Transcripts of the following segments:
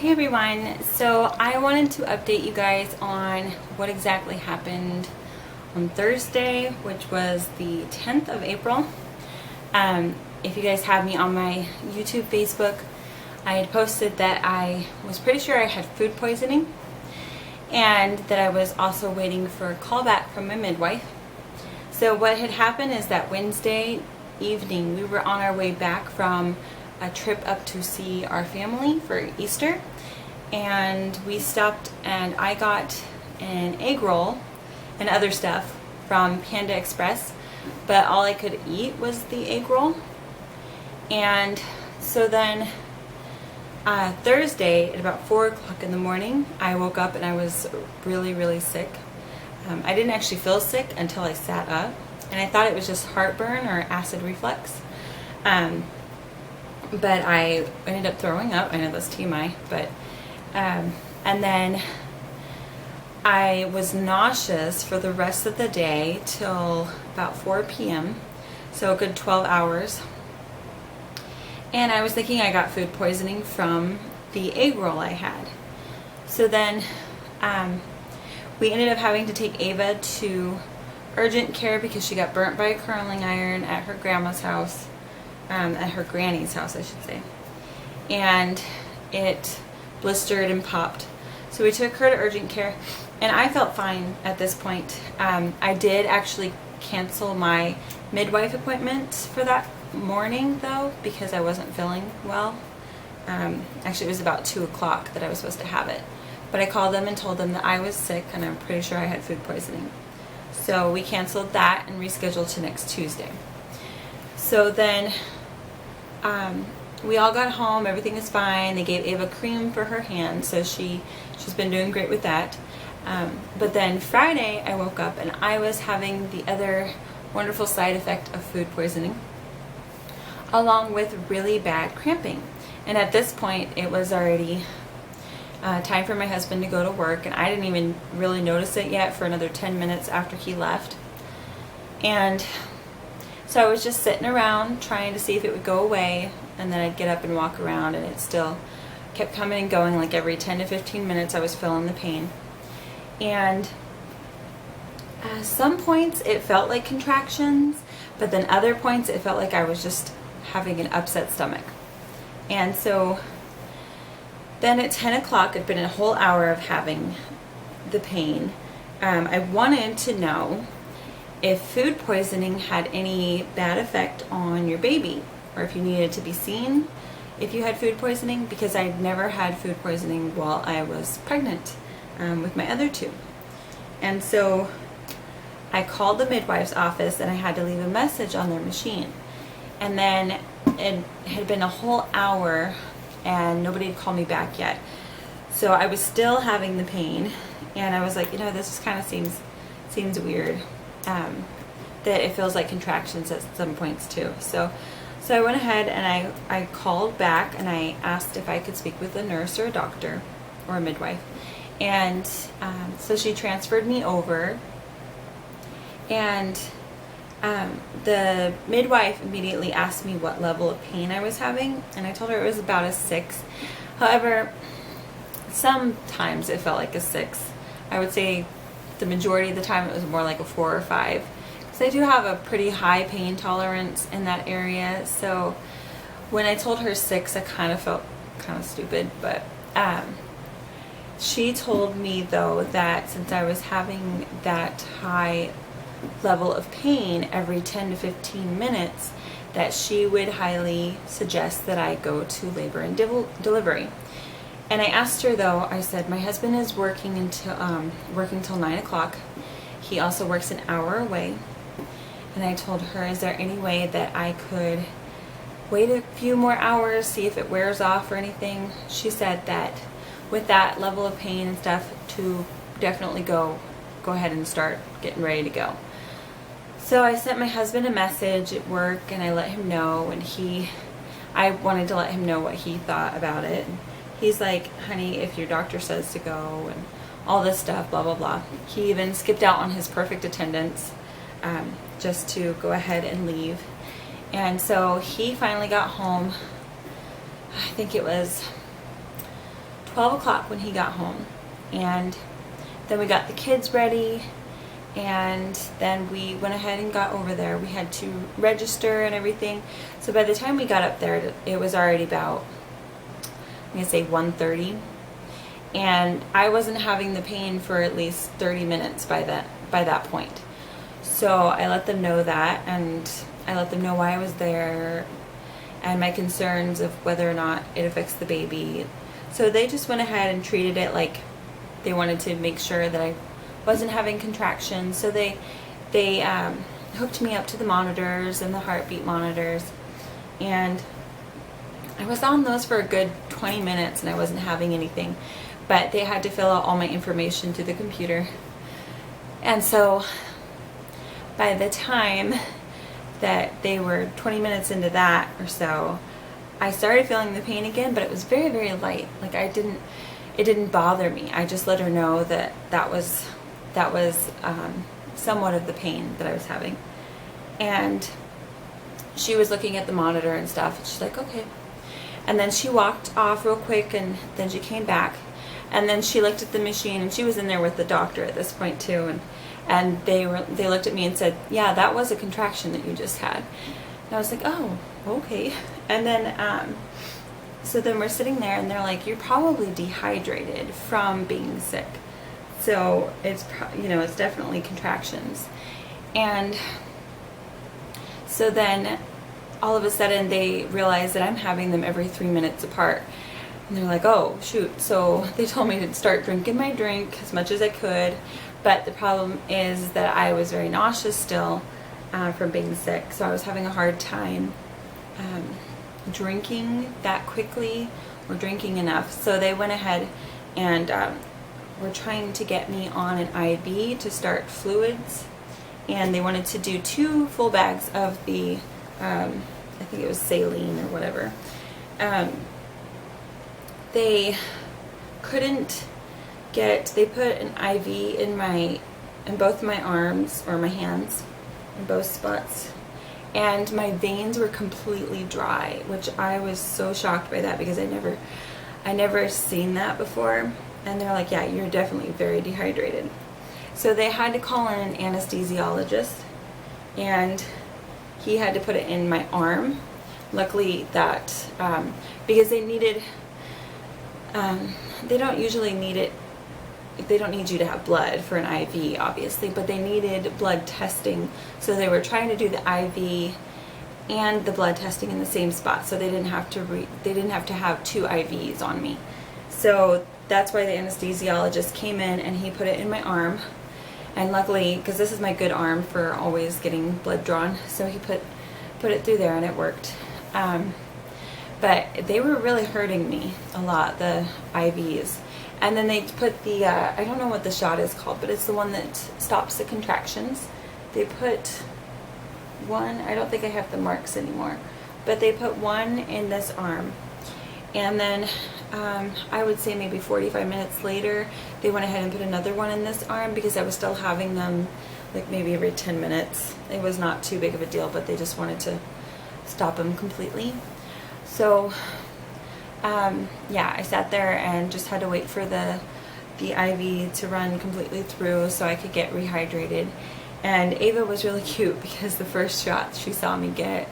Hey everyone, so I wanted to update you guys on what exactly happened on Thursday, which was the 10th of April. If you guys have me on my YouTube, Facebook, I had posted that I was pretty sure I had food poisoning and that I was also waiting for a call back from my midwife. So what had happened is that Wednesday evening we were on our way back from a trip up to see our family for Easter, and we stopped and I got an egg roll and other stuff from Panda Express, but all I could eat was the egg roll. And so then Thursday at about 4 o'clock in the morning I woke up and I was really sick. I didn't actually feel sick until I sat up, and I thought it was just heartburn or acid reflux. But I ended up throwing up. I know that's TMI, but and then I was nauseous for the rest of the day till about 4 p.m. so a good 12 hours. And I was thinking I got food poisoning from the egg roll I had. So then we ended up having to take Ava to urgent care because she got burnt by a curling iron at her grandma's house. At her granny's house, I should say, and it blistered and popped. So we took her to urgent care, and I felt fine at this point. I did actually cancel my midwife appointment for that morning though, because I wasn't feeling well. Actually, it was about 2 o'clock that I was supposed to have it, but I called them and told them that I was sick and I'm pretty sure I had food poisoning. So we canceled that and rescheduled to next Tuesday. So then we all got home, everything is fine. They gave Ava cream for her hand, so she's been doing great with that. But then Friday I woke up and I was having the other wonderful side effect of food poisoning, along with really bad cramping. And at this point it was already time for my husband to go to work, and I didn't even really notice it yet for another 10 minutes after he left. And so I was just sitting around trying to see if it would go away, and then I'd get up and walk around and it still kept coming and going. Like every 10 to 15 minutes I was feeling the pain. And at some points it felt like contractions, but then other points it felt like I was just having an upset stomach. And so then at 10 o'clock, it'd been a whole hour of having the pain. I wanted to know if food poisoning had any bad effect on your baby, or if you needed to be seen if you had food poisoning, because I'd never had food poisoning while I was pregnant with my other two. And so I called the midwife's office and I had to leave a message on their machine. And then it had been a whole hour and nobody had called me back yet. So I was still having the pain, and I was like, this just kind of seems weird. That it feels like contractions at some points too. So I went ahead and I called back and I asked if I could speak with a nurse or a doctor or a midwife. And so she transferred me over, and the midwife immediately asked me what level of pain I was having, and I told her it was about a 6. However, sometimes it felt like a 6. I would say the majority of the time it was more like a 4 or 5, because I do have a pretty high pain tolerance in that area. So when I told her 6, I kind of felt kind of stupid, but she told me though that since I was having that high level of pain every 10 to 15 minutes, that she would highly suggest that I go to labor and delivery. And I asked her though, I said, my husband is working until 9 o'clock. He also works an hour away. And I told her, is there any way that I could wait a few more hours, see if it wears off or anything? She said that with that level of pain and stuff, to definitely go ahead and start getting ready to go. So I sent my husband a message at work and I let him know, and I wanted to let him know what he thought about it. He's like, honey, if your doctor says to go, and all this stuff, blah blah blah. He even skipped out on his perfect attendance just to go ahead and leave. And so he finally got home. I think it was 12 o'clock when he got home. And then we got the kids ready, and then we went ahead and got over there. We had to register and everything. So by the time we got up there, it was already about, I'm going to say 1:30. And I wasn't having the pain for at least 30 minutes by that point. So I let them know that, and I let them know why I was there and my concerns of whether or not it affects the baby. So they just went ahead and treated it like they wanted to make sure that I wasn't having contractions. So they hooked me up to the monitors and the heartbeat monitors, and I was on those for a good 20 minutes and I wasn't having anything, but they had to fill out all my information through the computer. And so by the time that they were 20 minutes into that or so, I started feeling the pain again, but it was very, very light. Like it didn't bother me. I just let her know that was somewhat of the pain that I was having. And she was looking at the monitor and stuff, and she's like, okay. And then she walked off real quick, and then she came back, and then she looked at the machine, and she was in there with the doctor at this point too, and they looked at me and said, yeah, that was a contraction that you just had. And I was like, oh, okay. And then so then we're sitting there, and they're like, you're probably dehydrated from being sick, so it's it's definitely contractions. And so then all of a sudden they realize that I'm having them every 3 minutes apart. And they're like, oh, shoot. So they told me to start drinking my drink as much as I could. But the problem is that I was very nauseous still from being sick. So I was having a hard time drinking that quickly or drinking enough. So they went ahead and were trying to get me on an IV to start fluids. And they wanted to do 2 full bags of the, I think it was saline or whatever. They couldn't they put an IV in both my arms, or my hands, in both spots. And my veins were completely dry, which I was so shocked by that because I never seen that before. And they're like, yeah, you're definitely very dehydrated. So they had to call in an anesthesiologist, and he had to put it in my arm. Luckily that, because they needed, they don't usually need it, they don't need you to have blood for an IV, obviously, but they needed blood testing. So they were trying to do the IV and the blood testing in the same spot, so they didn't have to have 2 IVs on me. So that's why the anesthesiologist came in and he put it in my arm. And luckily, because this is my good arm for always getting blood drawn, so he put it through there and it worked. But they were really hurting me a lot, the IVs. And then they put the, I don't know what the shot is called, but it's the one that stops the contractions. They put one, I don't think I have the marks anymore, but they put one in this arm. And then I would say maybe 45 minutes later, they went ahead and put another one in this arm because I was still having them like maybe every 10 minutes. It was not too big of a deal, but they just wanted to stop them completely. So yeah, I sat there and just had to wait for the IV to run completely through so I could get rehydrated. And Ava was really cute because the first shot she saw me get,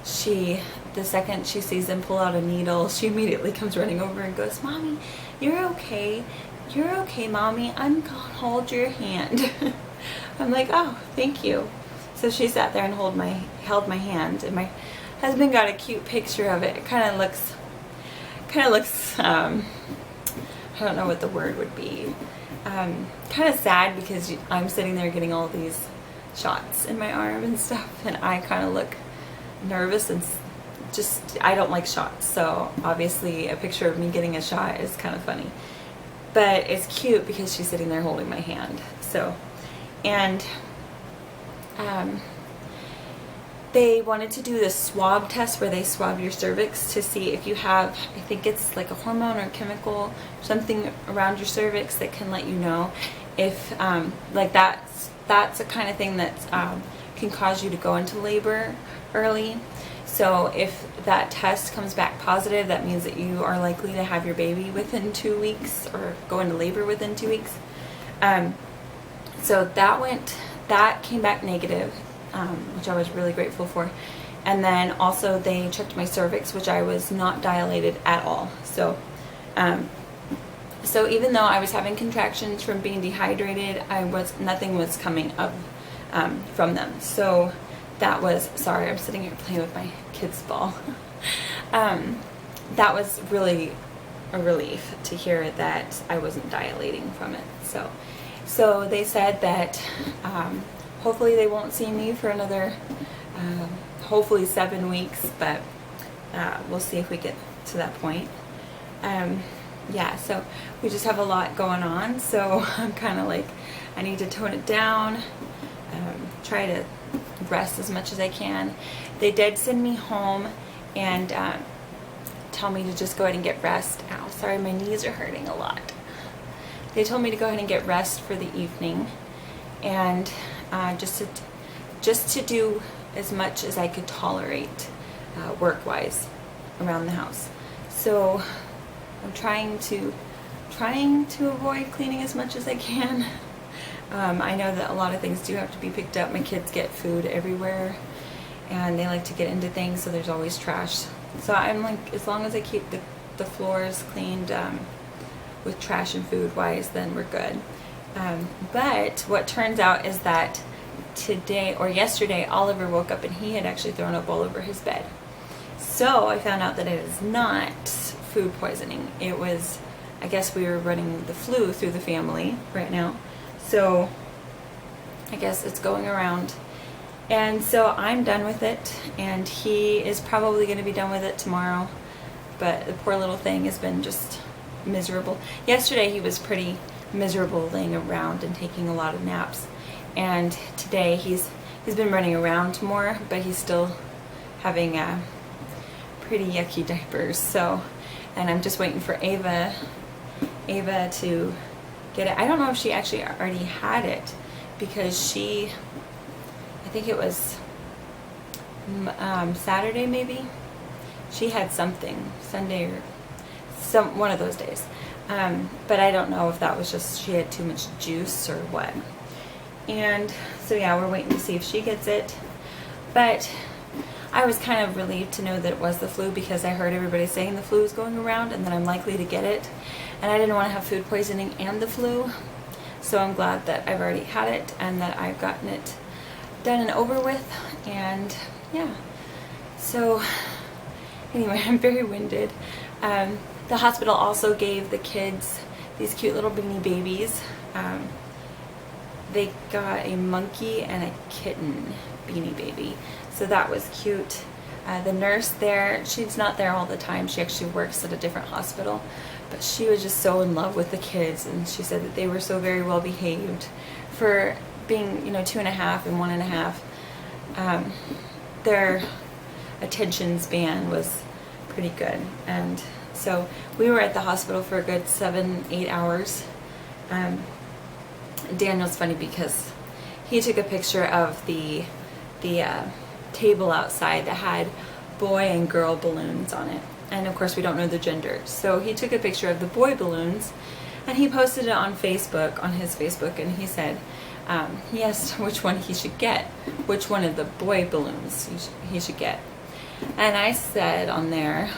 the second she sees them pull out a needle, she immediately comes running over and goes, Mommy, you're okay. You're okay, Mommy. I'm gonna hold your hand. I'm like, oh, thank you. So she sat there and held my hand, and my husband got a cute picture of it. It kind of looks, I don't know what the word would be. Kind of sad because I'm sitting there getting all these shots in my arm and stuff, and I kind of look nervous and I don't like shots, so obviously a picture of me getting a shot is kind of funny. But it's cute because she's sitting there holding my hand. So, and they wanted to do this swab test where they swab your cervix to see if you have, I think it's like a hormone or chemical, something around your cervix that can let you know if, like that's a kind of thing that can cause you to go into labor early. So if that test comes back positive, that means that you are likely to have your baby within 2 weeks or go into labor within 2 weeks. So that came back negative, which I was really grateful for. And then also they checked my cervix, which I was not dilated at all. So, so even though I was having contractions from being dehydrated, nothing was coming up from them. So that was, sorry, I'm sitting here playing with my kid's ball. That was really a relief to hear that I wasn't dilating from it. So they said that hopefully they won't see me for another, hopefully 7 weeks, but we'll see if we get to that point. Yeah, so we just have a lot going on, so I'm kind of like, I need to tone it down, try to rest as much as I can. They did send me home and tell me to just go ahead and get rest. Ow, sorry, my knees are hurting a lot. They told me to go ahead and get rest for the evening, and just to do as much as I could tolerate work-wise around the house. So I'm trying to avoid cleaning as much as I can. I know that a lot of things do have to be picked up. My kids get food everywhere, and they like to get into things, so there's always trash. So I'm like, as long as I keep the floors cleaned with trash and food wise, then we're good. But what turns out is that today or yesterday, Oliver woke up and he had actually thrown up all over his bed. So I found out that it is not food poisoning. It was, I guess we were running the flu through the family right now. So I guess it's going around. And so I'm done with it, and he is probably going to be done with it tomorrow. But the poor little thing has been just miserable. Yesterday he was pretty miserable laying around and taking a lot of naps. And today he's been running around more, but he's still having pretty yucky diapers. So, and I'm just waiting for Ava to get it. I don't know if she actually already had it, because I think it was Saturday maybe. She had something, Sunday or one of those days. But I don't know if that was just she had too much juice or what. And so yeah, we're waiting to see if she gets it. But I was kind of relieved to know that it was the flu, because I heard everybody saying the flu is going around and that I'm likely to get it. And I didn't want to have food poisoning and the flu. So I'm glad that I've already had it and that I've gotten it done and over with. And yeah, so anyway, I'm very winded. The hospital also gave the kids these cute little beanie babies. They got a monkey and a kitten beanie baby, so that was cute. The nurse there, she's not there all the time. She actually works at a different hospital, but she was just so in love with the kids, and she said that they were so very well behaved for being, 2.5 and 1.5. Their attention span was pretty good, and so we were at the hospital for a good 7-8 hours. Daniel's funny because he took a picture of the table outside that had boy and girl balloons on it, and of course we don't know the gender. So he took a picture of the boy balloons and he posted it on Facebook, on his Facebook, and he said he asked which one he should get, which one of the boy balloons he should get. And I said on there,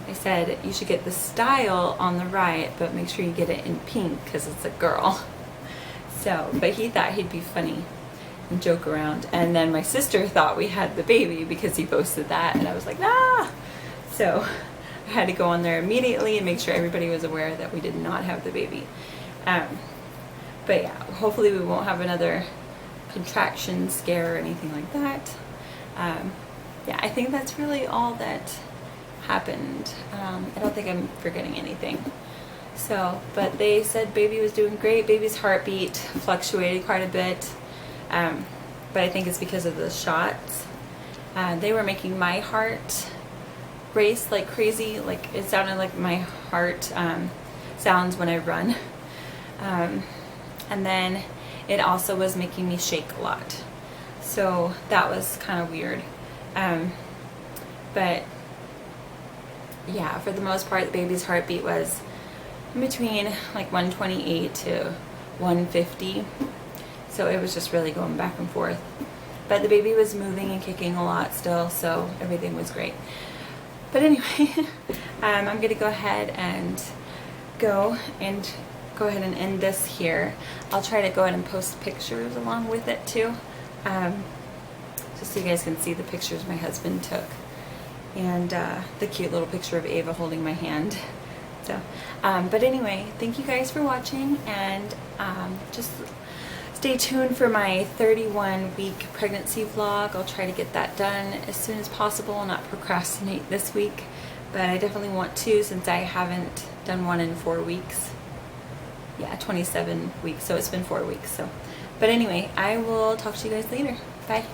I said, you should get the style on the right, but make sure you get it in pink because it's a girl. So, but he thought he'd be funny and joke around. And then my sister thought we had the baby because he posted that, and I was like, ah! So I had to go on there immediately and make sure everybody was aware that we did not have the baby. But yeah, hopefully we won't have another contraction scare or anything like that. Yeah, I think that's really all that happened. I don't think I'm forgetting anything. So, but they said baby was doing great. Baby's heartbeat fluctuated quite a bit, but I think it's because of the shots. They were making my heart race like crazy. Like it sounded like my heart sounds when I run. And then it also was making me shake a lot. So that was kind of weird. But yeah, for the most part, the baby's heartbeat was in between like 128 to 150. So it was just really going back and forth. But the baby was moving and kicking a lot still, so everything was great. But anyway, I'm gonna go ahead and go ahead and end this here. I'll try to go ahead and post pictures along with it too, just so you guys can see the pictures my husband took, and the cute little picture of Ava holding my hand. So, but anyway, thank you guys for watching, and just stay tuned for my 31-week pregnancy vlog. I'll try to get that done as soon as possible and not procrastinate this week, but I definitely want to, since I haven't done one in 4 weeks. Yeah, 27 weeks, so it's been 4 weeks. So, but anyway, I will talk to you guys later. Bye.